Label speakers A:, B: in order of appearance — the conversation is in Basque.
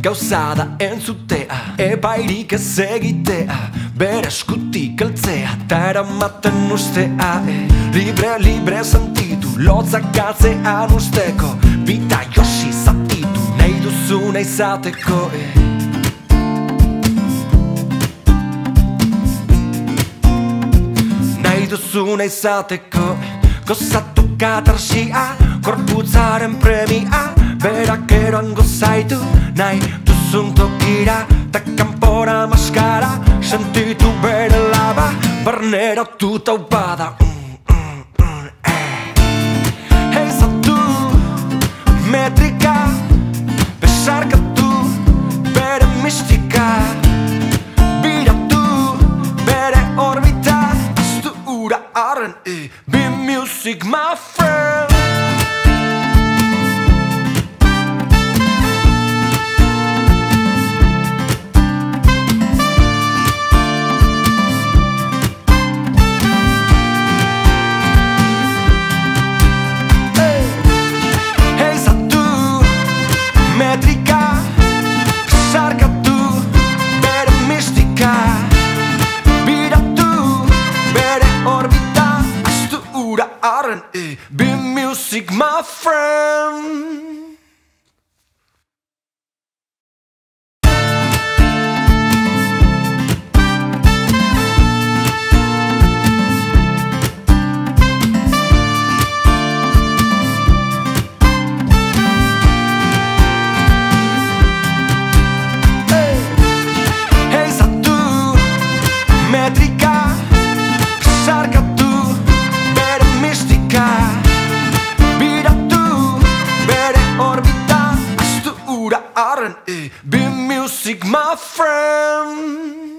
A: gauza da entzutea, epairik ez egitea, bere eskutik heltzea, eta eramaten ustea. Libre, libre sentitu, lotzak galtzean usteko, bita josi zatitu, nahi duzuna izateko. Nahi duzuna izateko, gozatu katarsia, korputzaren premia, berak eroango zaitu, nahi duzun tokira, ta kanpora maskara, sentitu bere laba, barneratu taupada. Eizatu, metrika, besarkatu, bere mistika, biratu, bere orbita, aztu ura arren, be music my friend. Metrika, sarkatu, bere mistika, biratu, bere orbita, aztu ura arren, be music my friend. Metrika, sarkatu, bere mistika, biratu, bere orbita, aztu ura arren, be music my friend.